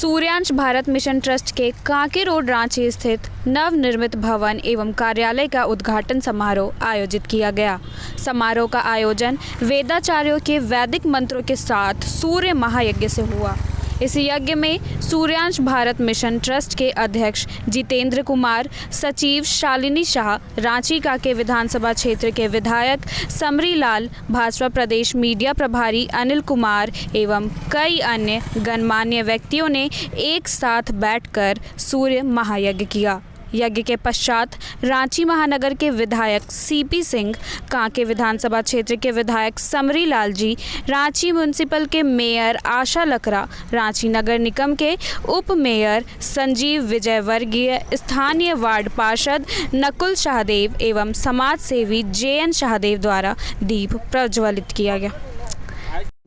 Suryansh Bharat mission trust के Kanke road Ranchi स्थित नवनिर्मित भवन एवं कार्यालय का उद्घाटन समारोह आयोजित किया गया। समारोह का आयोजन वेदाचार्यों के वैदिक मंत्रों के साथ सूर्य महायज्ञ से हुआ। इस यज्ञ में सूर्यांश भारत मिशन ट्रस्ट के अध्यक्ष जितेंद्र कुमार, सचिव शालिनी शाह, रांची कांके विधानसभा क्षेत्र के विधायक समरी लाल, भाजपा प्रदेश मीडिया प्रभारी अनिल कुमार एवं कई अन्य गणमान्य व्यक्तियों ने एक साथ बैठकर सूर्य महायज्ञ किया। यज्ञ के पश्चात रांची महानगर के विधायक सीपी सिंह, कांके विधानसभा क्षेत्र के विधायक समरी लाल जी, रांची म्यूनिसिपल के मेयर आशा लकड़ा, रांची नगर निगम के उप मेयर संजीव विजयवर्गीय, स्थानीय वार्ड पार्षद नकुल शाहदेव एवं समाज सेवी JN शाहदेव द्वारा दीप प्रज्वलित किया गया।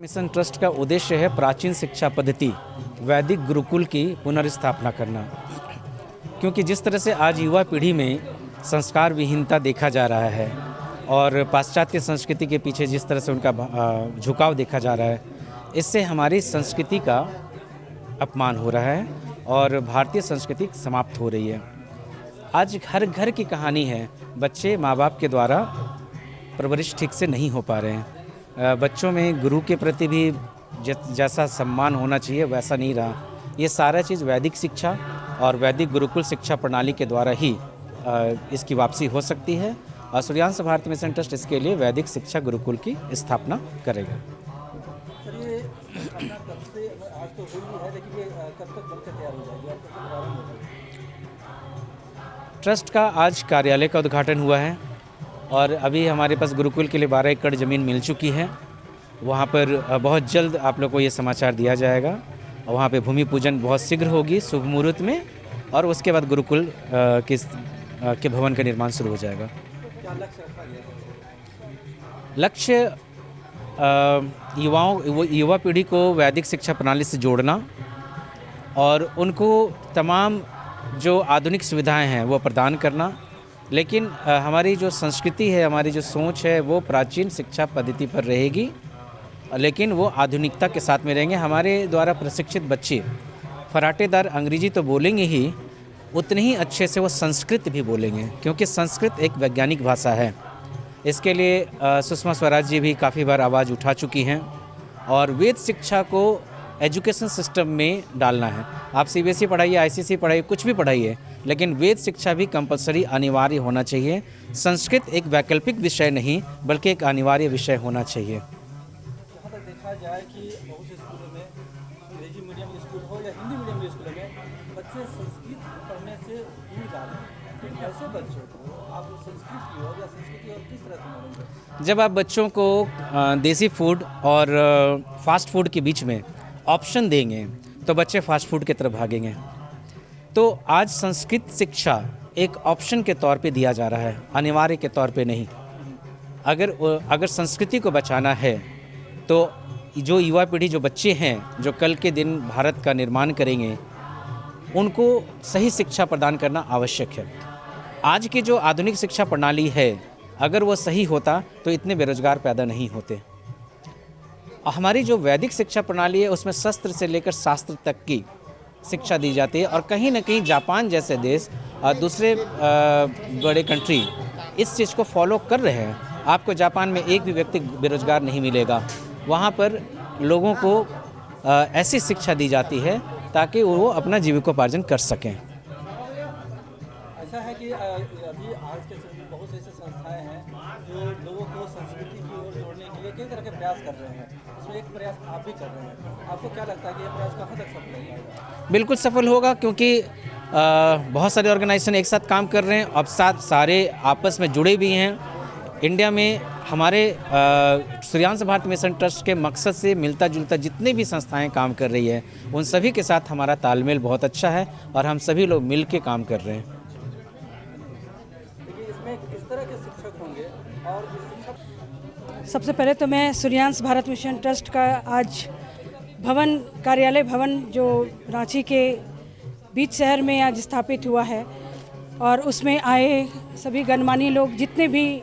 मिशन ट्रस्ट का उद्देश्य है प्राचीन शिक्षा पद्धति वैदिक गुरुकुल की पुनर्स्थापना करना, क्योंकि जिस तरह से आज युवा पीढ़ी में संस्कार विहीनता देखा जा रहा है और पाश्चात्य संस्कृति के पीछे जिस तरह से उनका झुकाव देखा जा रहा है, इससे हमारी संस्कृति का अपमान हो रहा है और भारतीय संस्कृति समाप्त हो रही है। आज हर घर की कहानी है, बच्चे माँ बाप के द्वारा परवरिश ठीक से नहीं हो पा रहे हैं। बच्चों में गुरु के प्रति भी जैसा सम्मान होना चाहिए वैसा नहीं रहा। ये सारा चीज़ वैदिक शिक्षा और वैदिक गुरुकुल शिक्षा प्रणाली के द्वारा ही इसकी वापसी हो सकती है और सूर्यांश भारत मिशन ट्रस्ट इसके लिए वैदिक शिक्षा गुरुकुल की स्थापना करेगा। ट्रस्ट का आज कार्यालय का उद्घाटन हुआ है और अभी हमारे पास गुरुकुल के लिए 12 एकड़ ज़मीन मिल चुकी है। वहाँ पर बहुत जल्द आप लोग को ये समाचार दिया जाएगा। वहाँ पे भूमि पूजन बहुत शीघ्र होगी शुभ मुहूर्त में और उसके बाद गुरुकुल के भवन का निर्माण शुरू हो जाएगा। लक्ष्य युवा पीढ़ी को वैदिक शिक्षा प्रणाली से जोड़ना और उनको तमाम जो आधुनिक सुविधाएं हैं वो प्रदान करना, लेकिन हमारी जो संस्कृति है, हमारी जो सोच है वो प्राचीन शिक्षा पद्धति पर रहेगी, लेकिन वो आधुनिकता के साथ में रहेंगे। हमारे द्वारा प्रशिक्षित बच्चे फराटेदार अंग्रेजी तो बोलेंगे ही, उतने ही अच्छे से वो संस्कृत भी बोलेंगे, क्योंकि संस्कृत एक वैज्ञानिक भाषा है। इसके लिए सुषमा स्वराज जी भी काफ़ी बार आवाज़ उठा चुकी हैं और वेद शिक्षा को एजुकेशन सिस्टम में डालना है। आप CBSE पढ़ाइए, ICSE पढ़ाइए, कुछ भी पढ़ाइए, लेकिन वेद शिक्षा भी कंपलसरी अनिवार्य होना चाहिए। संस्कृत एक वैकल्पिक विषय नहीं बल्कि एक अनिवार्य विषय होना चाहिए। जाए कि बहुत से स्कूलों में, अंग्रेजी मीडियम स्कूल हो या हिंदी मीडियम स्कूलों में, बच्चे संस्कृत पढ़ने से दूर जा रहे हैं। तो ऐसे बच्चों को आप संस्कृत की हो या संस्कृति और किस तरह से मानेंगे? जब आप बच्चों को देसी फूड और फास्ट फूड के बीच में ऑप्शन देंगे तो बच्चे फास्ट फूड की तरफ भागेंगे। तो आज संस्कृत शिक्षा एक ऑप्शन के तौर पे दिया जा रहा है, अनिवार्य के तौर पे नहीं। अगर संस्कृति को बचाना है तो जो युवा पीढ़ी, जो बच्चे हैं जो कल के दिन भारत का निर्माण करेंगे, उनको सही शिक्षा प्रदान करना आवश्यक है। आज की जो आधुनिक शिक्षा प्रणाली है, अगर वो सही होता तो इतने बेरोजगार पैदा नहीं होते। हमारी जो वैदिक शिक्षा प्रणाली है उसमें शस्त्र से लेकर शास्त्र तक की शिक्षा दी जाती है और कहीं ना कहीं जापान जैसे देश और दूसरे बड़े कंट्री इस चीज़ को फॉलो कर रहे हैं। आपको जापान में एक भी व्यक्ति बेरोजगार नहीं मिलेगा। वहाँ पर लोगों को ऐसी शिक्षा दी जाती है ताकि वो अपना जीविकोपार्जन कर सकें। ऐसा है कि अभी आज के समय में बहुत से ऐसे संस्थाएं हैं जो लोगों को संस्कृति की ओर जोड़ने के लिए कई तरह के प्रयास कर रहे हैं। इसमें एक प्रयास आप भी कर रहे हैं। आपको क्या लगता है कि यह प्रयास कहाँ तक सफल होगा? बिल्कुल सफल होगा, क्योंकि बहुत सारे ऑर्गेनाइजेशन एक साथ काम कर रहे हैं, अब सारे आपस में जुड़े भी हैं। इंडिया में हमारे सूर्यांश भारत मिशन ट्रस्ट के मकसद से मिलता जुलता जितने भी संस्थाएं काम कर रही है, उन सभी के साथ हमारा तालमेल बहुत अच्छा है और हम सभी लोग मिल के काम कर रहे हैं। इसमें किस तरह के शिक्षक होंगे और सबसे पहले तो मैं सूर्यांश भारत मिशन ट्रस्ट का आज कार्यालय भवन जो रांची के बीच शहर में आज स्थापित हुआ है और उसमें आए सभी गणमान्य लोग जितने भी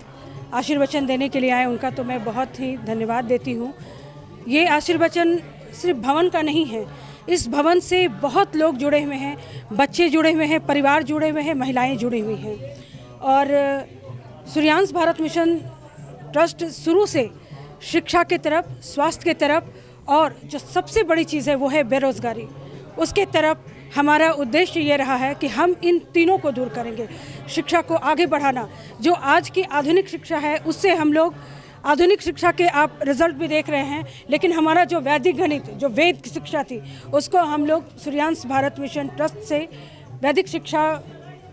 आशीर्वचन देने के लिए आए, उनका तो मैं बहुत ही धन्यवाद देती हूँ। ये आशीर्वचन सिर्फ भवन का नहीं है, इस भवन से बहुत लोग जुड़े हुए हैं, बच्चे जुड़े हुए हैं, परिवार जुड़े हुए हैं, महिलाएं जुड़ी हुई हैं। और सूर्यांश भारत मिशन ट्रस्ट शुरू से शिक्षा की तरफ, स्वास्थ्य की तरफ, और जो सबसे बड़ी चीज़ है वो है बेरोज़गारी, उसके तरफ हमारा उद्देश्य ये रहा है कि हम इन तीनों को दूर करेंगे। शिक्षा को आगे बढ़ाना, जो आज की आधुनिक शिक्षा है उससे हम लोग आधुनिक शिक्षा के आप रिजल्ट भी देख रहे हैं, लेकिन हमारा जो वैदिक गणित, जो वेद की शिक्षा थी, उसको हम लोग सूर्यांश भारत मिशन ट्रस्ट से वैदिक शिक्षा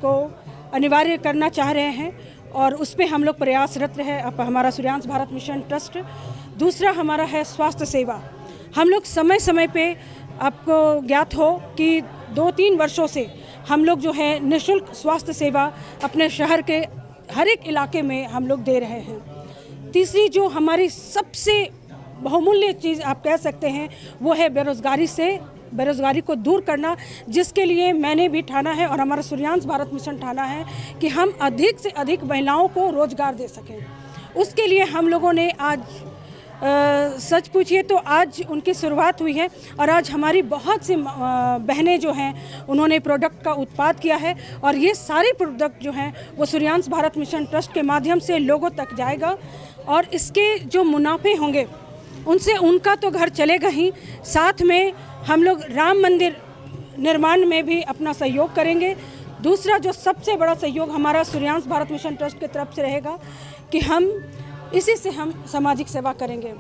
को अनिवार्य करना चाह रहे हैं और उस पर हम लोग प्रयासरत रहे। अब हमारा सूर्यांश भारत मिशन ट्रस्ट। दूसरा हमारा है स्वास्थ्य सेवा। हम लोग समय समय पे, आपको ज्ञात हो कि 2-3 वर्षों से हम लोग जो है निःशुल्क स्वास्थ्य सेवा अपने शहर के हर एक इलाके में हम लोग दे रहे हैं। तीसरी जो हमारी सबसे बहुमूल्य चीज़ आप कह सकते हैं वो है बेरोज़गारी को दूर करना, जिसके लिए मैंने भी ठाना है और हमारा सूर्यांश भारत मिशन ठाना है कि हम अधिक से अधिक महिलाओं को रोज़गार दे सकें। उसके लिए हम लोगों ने आज सच पूछिए तो आज उनकी शुरुआत हुई है और आज हमारी बहुत सी बहनें जो हैं उन्होंने प्रोडक्ट का उत्पाद किया है और ये सारे प्रोडक्ट जो हैं वो सूर्यांश भारत मिशन ट्रस्ट के माध्यम से लोगों तक जाएगा और इसके जो मुनाफे होंगे उनसे उनका तो घर चलेगा ही, साथ में हम लोग राम मंदिर निर्माण में भी अपना सहयोग करेंगे। दूसरा जो सबसे बड़ा सहयोग हमारा सूर्यांश भारत मिशन ट्रस्ट की तरफ से रहेगा कि हम इसी से हम सामाजिक सेवा करेंगे। मैम,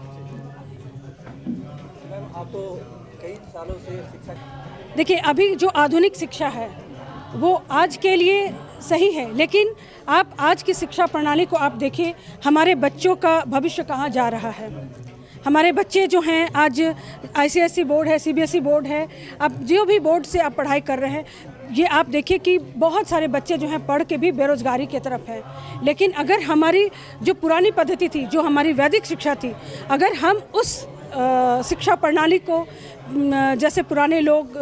आप तो कई सालों से शिक्षा, देखिए अभी जो आधुनिक शिक्षा है वो आज के लिए सही है, लेकिन आप आज की शिक्षा प्रणाली को आप देखिए, हमारे बच्चों का भविष्य कहाँ जा रहा है। हमारे बच्चे जो हैं आज ICSE बोर्ड है, CBSE बोर्ड है, अब जो भी बोर्ड से आप पढ़ाई कर रहे हैं, ये आप देखिए कि बहुत सारे बच्चे जो हैं पढ़ के भी बेरोज़गारी की तरफ है। लेकिन अगर हमारी जो पुरानी पद्धति थी, जो हमारी वैदिक शिक्षा थी, अगर हम उस शिक्षा प्रणाली को जैसे पुराने लोग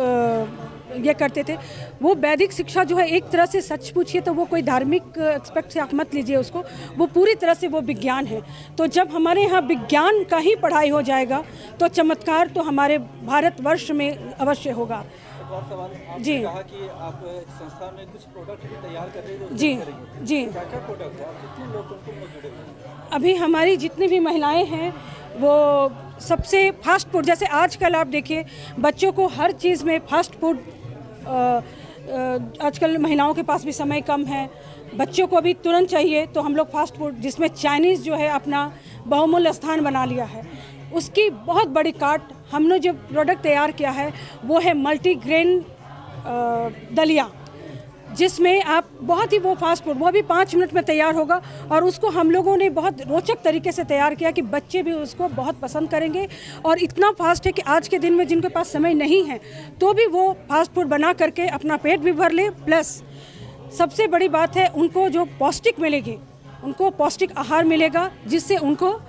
ये करते थे, वो वैदिक शिक्षा जो है एक तरह से सच पूछिए तो वो कोई धार्मिक एक्सपेक्ट से आप मत लीजिए उसको, वो पूरी तरह से वो विज्ञान है। तो जब हमारे यहाँ विज्ञान का ही पढ़ाई हो जाएगा तो चमत्कार तो हमारे भारतवर्ष में अवश्य होगा। एक और सवाल, आपने जी। कहा कि आप संस्था में कुछ प्रोडक्ट भी तैयार कर रहे हैं, जी जी, क्या क्या प्रोडक्ट है, आप कितने लोग उनको जुड़े हुए हैं? अभी हमारी जितनी भी महिलाएं हैं वो सबसे फास्ट फूड, जैसे आजकल आप देखिए बच्चों को हर चीज़ में फास्ट फूड, आजकल महिलाओं के पास भी समय कम है, बच्चों को अभी तुरंत चाहिए, तो हम लोग फास्ट फूड जिसमें चाइनीज़ जो है अपना बहुमूल्य स्थान बना लिया है, उसकी बहुत बड़ी कार्ट हमने जो प्रोडक्ट तैयार किया है वो है मल्टीग्रेन दलिया, जिसमें आप बहुत ही वो फास्ट फूड, वो भी 5 मिनट में तैयार होगा और उसको हम लोगों ने बहुत रोचक तरीके से तैयार किया कि बच्चे भी उसको बहुत पसंद करेंगे। और इतना फास्ट है कि आज के दिन में जिनके पास समय नहीं है तो भी वो फास्ट फूड बना करके अपना पेट भी भर ले, प्लस सबसे बड़ी बात है उनको जो पौष्टिक मिलेगी, उनको पौष्टिक आहार मिलेगा जिससे उनको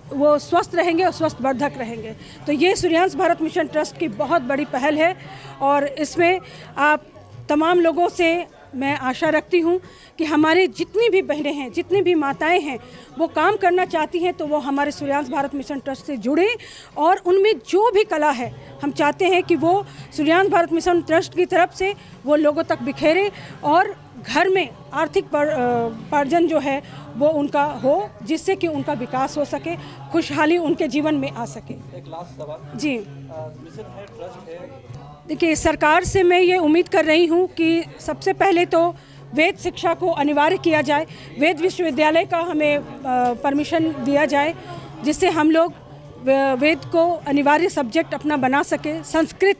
वो स्वस्थ रहेंगे और स्वस्थ वर्धक रहेंगे। तो ये सूर्यांश भारत मिशन ट्रस्ट की बहुत बड़ी पहल है और इसमें आप तमाम लोगों से मैं आशा रखती हूँ कि हमारे जितनी भी बहनें हैं, जितनी भी माताएं हैं, वो काम करना चाहती हैं तो वो हमारे सूर्यांश भारत मिशन ट्रस्ट से जुड़े और उनमें जो भी कला है हम चाहते हैं कि वो सूर्यांश भारत मिशन ट्रस्ट की तरफ से वो लोगों तक बिखेरे और घर में आर्थिक उपार्जन जो है वो उनका हो, जिससे कि उनका विकास हो सके, खुशहाली उनके जीवन में आ सके। एक लास्ट सवाल जी, मिशन है, ट्रस्ट है, देखिए सरकार से मैं ये उम्मीद कर रही हूँ कि सबसे पहले तो वेद शिक्षा को अनिवार्य किया जाए, वेद विश्वविद्यालय का हमें परमिशन दिया जाए जिससे हम लोग वेद को अनिवार्य सब्जेक्ट अपना बना सके। संस्कृत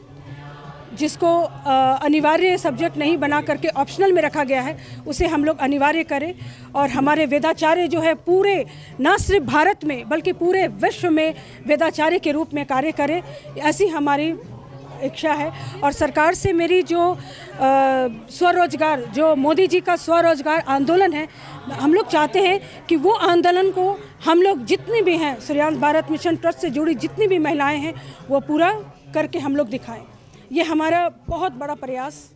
जिसको अनिवार्य सब्जेक्ट नहीं बना करके ऑप्शनल में रखा गया है उसे हम लोग अनिवार्य करें और हमारे वेदाचार्य जो है पूरे न सिर्फ भारत में बल्कि पूरे विश्व में वेदाचार्य के रूप में कार्य करें, ऐसी हमारी इच्छा है। और सरकार से मेरी जो स्वरोजगार, जो मोदी जी का स्वरोजगार आंदोलन है, हम लोग चाहते हैं कि वो आंदोलन को हम लोग जितनी भी हैं, सूर्यांश भारत मिशन ट्रस्ट से जुड़ी जितनी भी महिलाएं हैं वो पूरा करके हम लोग दिखाएं। ये हमारा बहुत बड़ा प्रयास